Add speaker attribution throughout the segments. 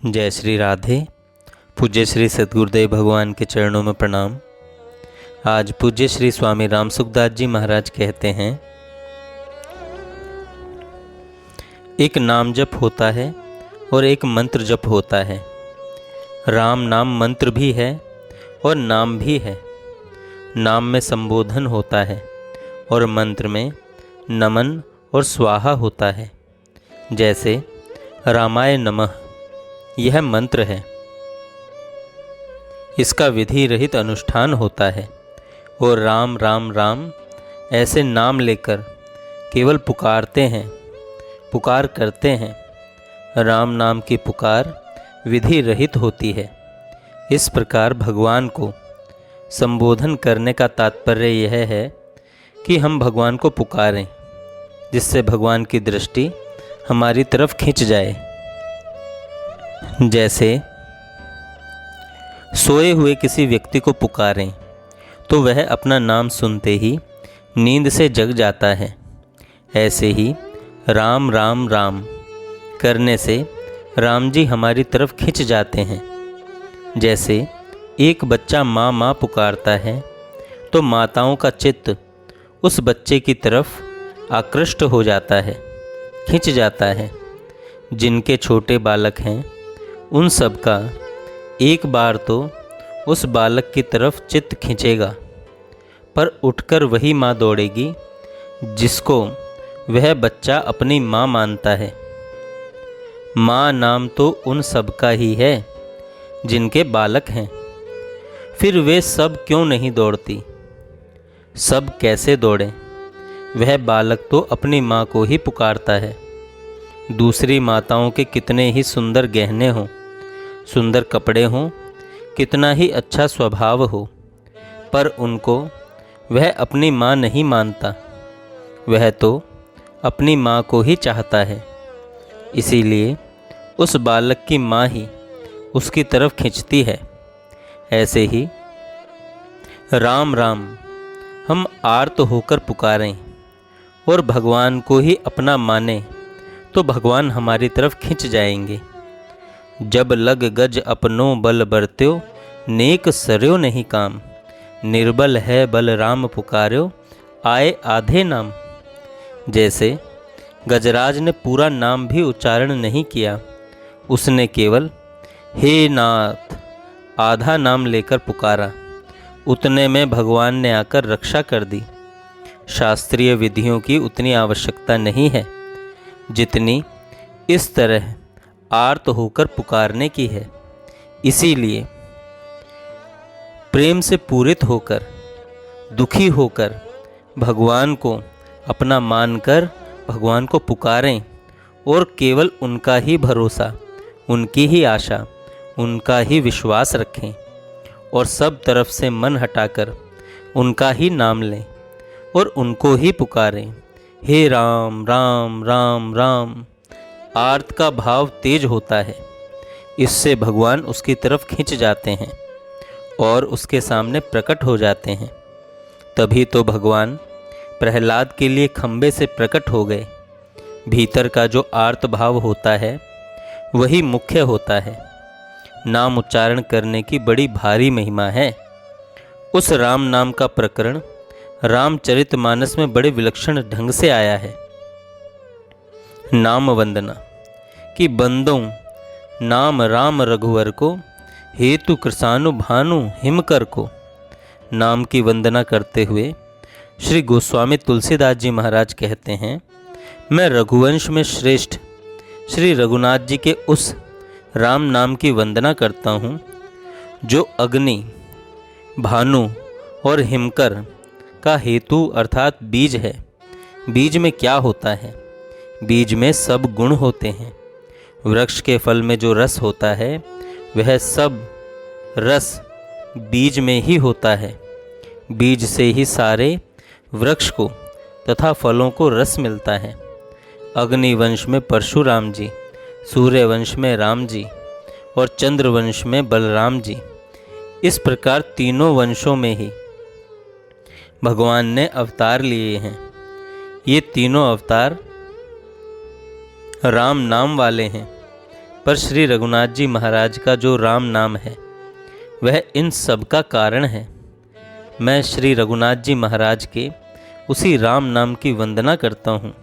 Speaker 1: जय श्री राधे। पूज्य श्री सद्गुरुदेव भगवान के चरणों में प्रणाम। आज पूज्य श्री स्वामी राम सुखदास जी महाराज कहते हैं, एक नाम जप होता है और एक मंत्र जप होता है। राम नाम मंत्र भी है और नाम भी है। नाम में संबोधन होता है और मंत्र में नमन और स्वाहा होता है। जैसे रामाय नमः यह मंत्र है, इसका विधि रहित अनुष्ठान होता है। और राम राम राम ऐसे नाम लेकर केवल पुकार करते हैं। राम नाम की पुकार विधि रहित होती है। इस प्रकार भगवान को संबोधन करने का तात्पर्य यह है कि हम भगवान को पुकारें, जिससे भगवान की दृष्टि हमारी तरफ खिंच जाए। जैसे सोए हुए किसी व्यक्ति को पुकारें तो वह अपना नाम सुनते ही नींद से जग जाता है। ऐसे ही राम राम राम करने से राम जी हमारी तरफ खिंच जाते हैं। जैसे एक बच्चा माँ माँ पुकारता है तो माताओं का चित्त उस बच्चे की तरफ आकृष्ट हो जाता है, खिंच जाता है। जिनके छोटे बालक हैं उन सब का एक बार तो उस बालक की तरफ चित्त खींचेगा, पर उठकर वही माँ दौड़ेगी जिसको वह बच्चा अपनी माँ मानता है। माँ नाम तो उन सब का ही है जिनके बालक हैं। फिर वे सब क्यों नहीं दौड़ती? सब कैसे दौड़ें? वह बालक तो अपनी माँ को ही पुकारता है। दूसरी माताओं के कितने ही सुंदर गहने हों, सुंदर कपड़े हों, कितना ही अच्छा स्वभाव हो, पर उनको वह अपनी माँ नहीं मानता। वह तो अपनी माँ को ही चाहता है। इसीलिए उस बालक की माँ ही उसकी तरफ खींचती है। ऐसे ही राम राम हम आर्त होकर पुकारें और भगवान को ही अपना माने तो भगवान हमारी तरफ खिंच जाएंगे। जब लग गज अपनो बल बरत्यो, नेक सरयो नहीं काम। निर्बल है बल राम पुकार्यो, आए आधे नाम। जैसे गजराज ने पूरा नाम भी उच्चारण नहीं किया, उसने केवल हे नाथ आधा नाम लेकर पुकारा। उतने में भगवान ने आकर रक्षा कर दी। शास्त्रीय विधियों की उतनी आवश्यकता नहीं है जितनी इस तरह आर्त होकर पुकारने की है। इसीलिए प्रेम से पूरित होकर, दुखी होकर भगवान को अपना मानकर भगवान को पुकारें और केवल उनका ही भरोसा, उनकी ही आशा, उनका ही विश्वास रखें और सब तरफ से मन हटाकर उनका ही नाम लें और उनको ही पुकारें। हे राम राम राम राम। आर्त का भाव तेज होता है। इससे भगवान उसकी तरफ खिंच जाते हैं और उसके सामने प्रकट हो जाते हैं। तभी तो भगवान प्रहलाद के लिए खंबे से प्रकट हो गए। भीतर का जो आर्त भाव होता है वही मुख्य होता है। नाम उच्चारण करने की बड़ी भारी महिमा है। उस राम नाम का प्रकरण रामचरितमानस में बड़े विलक्षण ढंग से आया है। नाम वंदना कि बंदों नाम राम रघुवर को, हेतु कृसानु भानु हिमकर को। नाम की वंदना करते हुए श्री गोस्वामी तुलसीदास जी महाराज कहते हैं, मैं रघुवंश में श्रेष्ठ श्री रघुनाथ जी के उस राम नाम की वंदना करता हूँ जो अग्नि, भानु और हिमकर का हेतु अर्थात बीज है। बीज में क्या होता है? बीज में सब गुण होते हैं। वृक्ष के फल में जो रस होता है वह सब रस बीज में ही होता है। बीज से ही सारे वृक्ष को तथा फलों को रस मिलता है। अग्निवंश में परशुराम जी, सूर्यवंश में राम जी और चंद्रवंश में बलराम जी। इस प्रकार तीनों वंशों में ही भगवान ने अवतार लिए हैं। ये तीनों अवतार राम नाम वाले हैं। पर श्री रघुनाथ जी महाराज का जो राम नाम है वह इन सब का कारण है। मैं श्री रघुनाथ जी महाराज के उसी राम नाम की वंदना करता हूँ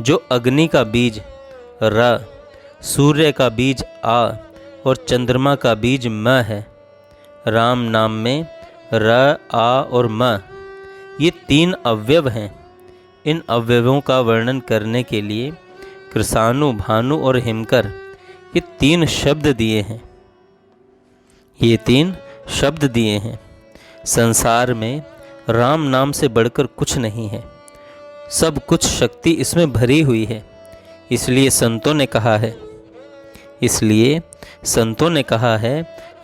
Speaker 1: जो अग्नि का बीज र, सूर्य का बीज आ और चंद्रमा का बीज म है। राम नाम में र, आ और म ये 3 अवयव हैं। इन अवयवों का वर्णन करने के लिए कृसानु, भानु और हिमकर ये 3 शब्द दिए हैं। ये 3 शब्द दिए हैं। संसार में राम नाम से बढ़कर कुछ नहीं है। सब कुछ शक्ति इसमें भरी हुई है। इसलिए संतों ने कहा है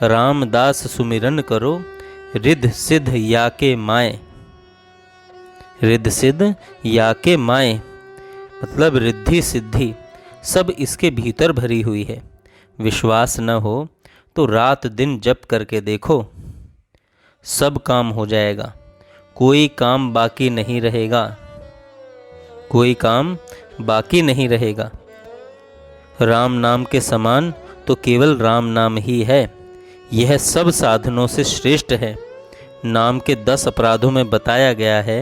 Speaker 1: रामदास सुमिरन करो रिद्ध सिद्ध या के माए। रिद्ध सिद्ध या के माए मतलब रिद्धि सिद्धि सब इसके भीतर भरी हुई है। विश्वास न हो तो रात दिन जप करके देखो, सब काम हो जाएगा। कोई काम बाकी नहीं रहेगा। कोई काम बाकी नहीं रहेगा। राम नाम के समान तो केवल राम नाम ही है। यह सब साधनों से श्रेष्ठ है। नाम के 10 अपराधों में बताया गया है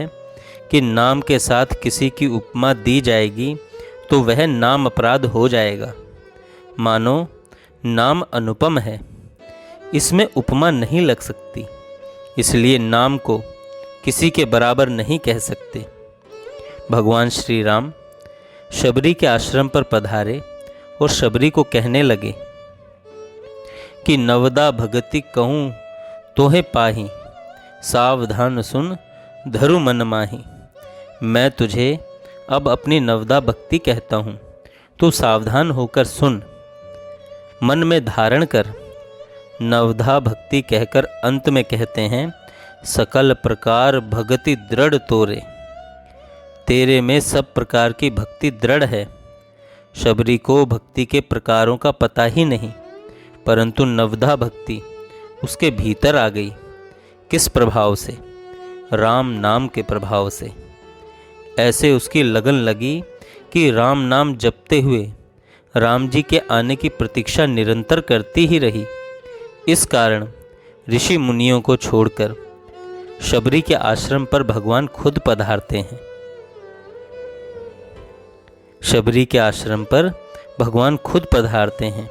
Speaker 1: कि नाम के साथ किसी की उपमा दी जाएगी तो वह नाम अपराध हो जाएगा। मानो नाम अनुपम है, इसमें उपमा नहीं लग सकती, इसलिए नाम को किसी के बराबर नहीं कह सकते। भगवान श्री राम शबरी के आश्रम पर पधारे और शबरी को कहने लगे कि नवदा भगति कहूँ तोहे पाही, सावधान सुन धरु मन माही। मैं तुझे अब अपनी नवदा भक्ति कहता हूँ, तू सावधान होकर सुन, मन में धारण कर। नवधा भक्ति कहकर अंत में कहते हैं सकल प्रकार भगति दृढ़ तोरे। तेरे में सब प्रकार की भक्ति दृढ़ है। शबरी को भक्ति के प्रकारों का पता ही नहीं, परंतु नवधा भक्ति उसके भीतर आ गई। किस प्रभाव से? राम नाम के प्रभाव से। ऐसे उसकी लगन लगी कि राम नाम जपते हुए राम जी के आने की प्रतीक्षा निरंतर करती ही रही। इस कारण ऋषि मुनियों को छोड़कर शबरी के आश्रम पर भगवान खुद पधारते हैं। शबरी के आश्रम पर भगवान खुद पधारते हैं।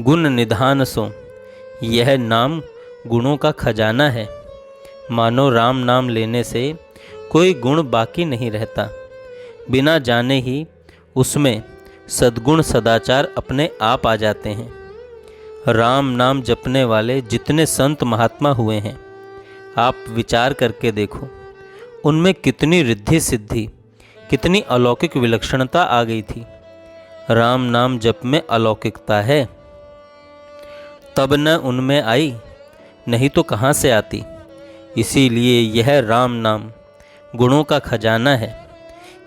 Speaker 1: गुण निधान सो, यह नाम गुणों का खजाना है। मानो राम नाम लेने से कोई गुण बाकी नहीं रहता। बिना जाने ही उसमें सद्गुण सदाचार अपने आप आ जाते हैं। राम नाम जपने वाले जितने संत महात्मा हुए हैं, आप विचार करके देखो, उनमें कितनी रिद्धि सिद्धि, कितनी अलौकिक विलक्षणता आ गई थी। राम नाम जप में अलौकिकता है, तब न उनमें आई, नहीं तो कहाँ से आती। इसीलिए यह राम नाम गुणों का खजाना है।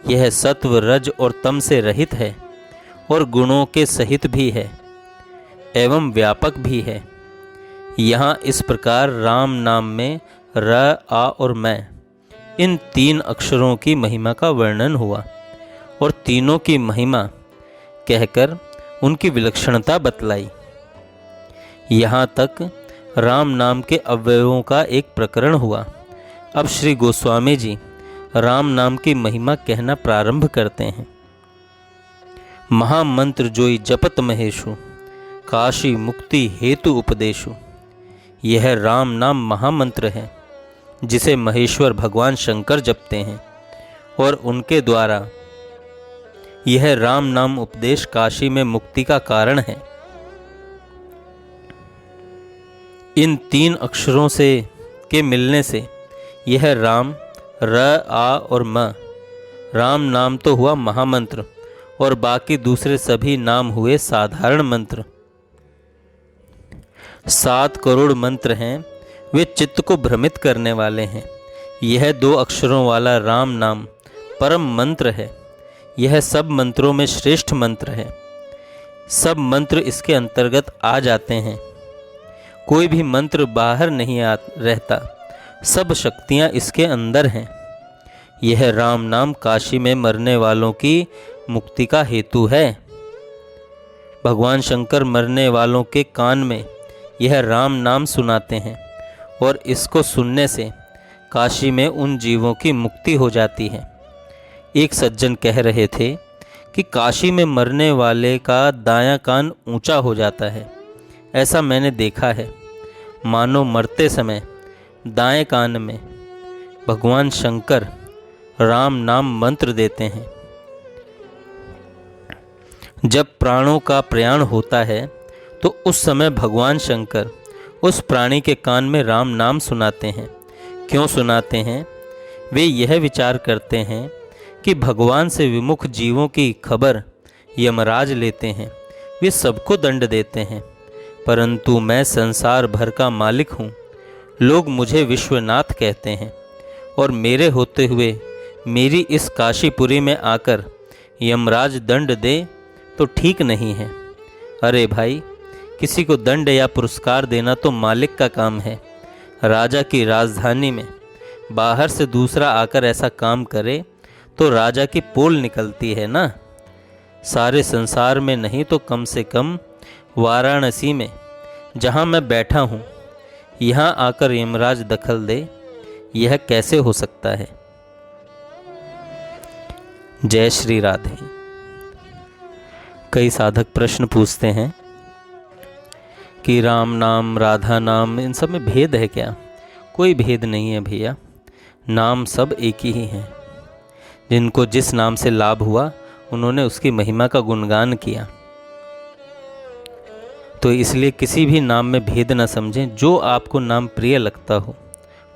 Speaker 1: यह सत्व रज और तम से रहित है और गुणों के सहित भी है एवं व्यापक भी है। यहाँ इस प्रकार राम नाम में र, आ और मैं, इन 3 अक्षरों की महिमा का वर्णन हुआ और तीनों की महिमा कहकर उनकी विलक्षणता बतलाई। यहाँ तक राम नाम के अवयवों का एक प्रकरण हुआ। अब श्री गोस्वामी जी राम नाम की महिमा कहना प्रारंभ करते हैं। महामंत्र जोई जपत महेशु, काशी मुक्ति हेतु उपदेशु। यह राम नाम महामंत्र है जिसे महेश्वर भगवान शंकर जपते हैं और उनके द्वारा यह राम नाम उपदेश काशी में मुक्ति का कारण है। इन 3 अक्षरों से के मिलने से यह राम, र, आ और म, राम नाम तो हुआ महामंत्र और बाकी दूसरे सभी नाम हुए साधारण मंत्र। 7 करोड़ मंत्र हैं, वे चित्त को भ्रमित करने वाले हैं। यह 2 अक्षरों वाला राम नाम परम मंत्र है। यह सब मंत्रों में श्रेष्ठ मंत्र है। सब मंत्र इसके अंतर्गत आ जाते हैं। कोई भी मंत्र बाहर नहीं रहता। सब शक्तियाँ इसके अंदर हैं। यह राम नाम काशी में मरने वालों की मुक्ति का हेतु है। भगवान शंकर मरने वालों के कान में यह राम नाम सुनाते हैं और इसको सुनने से काशी में उन जीवों की मुक्ति हो जाती है। एक सज्जन कह रहे थे कि काशी में मरने वाले का दायां कान ऊंचा हो जाता है। ऐसा मैंने देखा है, मानो मरते समय दाएं कान में भगवान शंकर राम नाम मंत्र देते हैं। जब प्राणों का प्रयाण होता है तो उस समय भगवान शंकर उस प्राणी के कान में राम नाम सुनाते हैं। क्यों सुनाते हैं? वे यह विचार करते हैं कि भगवान से विमुख जीवों की खबर यमराज लेते हैं, वे सबको दंड देते हैं, परंतु मैं संसार भर का मालिक हूँ। लोग मुझे विश्वनाथ कहते हैं और मेरे होते हुए मेरी इस काशीपुरी में आकर यमराज दंड दे तो ठीक नहीं है। अरे भाई, किसी को दंड या पुरस्कार देना तो मालिक का काम है। राजा की राजधानी में बाहर से दूसरा आकर ऐसा काम करे तो राजा की पोल निकलती है ना। सारे संसार में नहीं तो कम से कम वाराणसी में जहाँ मैं बैठा हूँ, यहाँ आकर यमराज दखल दे, यह कैसे हो सकता है? जय श्री राधे। कई साधक प्रश्न पूछते हैं कि राम नाम, राधा नाम, इन सब में भेद है क्या? कोई भेद नहीं है भैया, नाम सब एक ही हैं। जिनको जिस नाम से लाभ हुआ उन्होंने उसकी महिमा का गुणगान किया। तो इसलिए किसी भी नाम में भेद न समझें। जो आपको नाम प्रिय लगता हो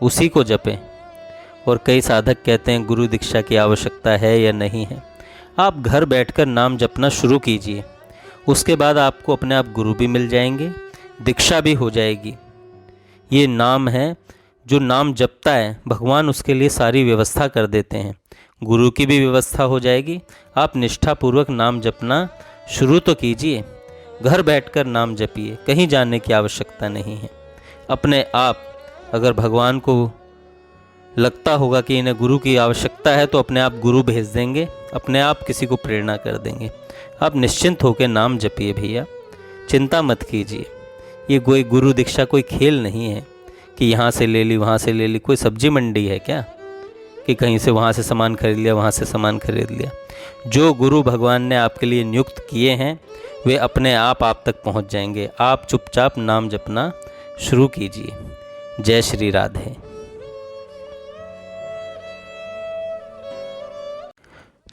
Speaker 1: उसी को जपें। और कई साधक कहते हैं गुरु दीक्षा की आवश्यकता है या नहीं है। आप घर बैठकर नाम जपना शुरू कीजिए, उसके बाद आपको अपने आप गुरु भी मिल जाएंगे, दीक्षा भी हो जाएगी। ये नाम है, जो नाम जपता है भगवान उसके लिए सारी व्यवस्था कर देते हैं। गुरु की भी व्यवस्था हो जाएगी। आप निष्ठापूर्वक नाम जपना शुरू तो कीजिए, घर बैठकर नाम जपिए, कहीं जाने की आवश्यकता नहीं है। अपने आप अगर भगवान को लगता होगा कि इन्हें गुरु की आवश्यकता है तो अपने आप गुरु भेज देंगे, अपने आप किसी को प्रेरणा कर देंगे। आप निश्चिंत होकर नाम जपिए भैया, चिंता मत कीजिए। ये कोई गुरु दीक्षा कोई खेल नहीं है कि यहाँ से ले ली वहाँ से ले ली। कोई सब्जी मंडी है क्या कि कहीं से वहाँ से सामान खरीद लिया, वहाँ से सामान खरीद लिया? जो गुरु भगवान ने आपके लिए नियुक्त किए हैं वे अपने आप तक पहुँच जाएंगे। आप चुपचाप नाम जपना शुरू कीजिए। जय श्री राधे।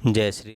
Speaker 1: जय श्री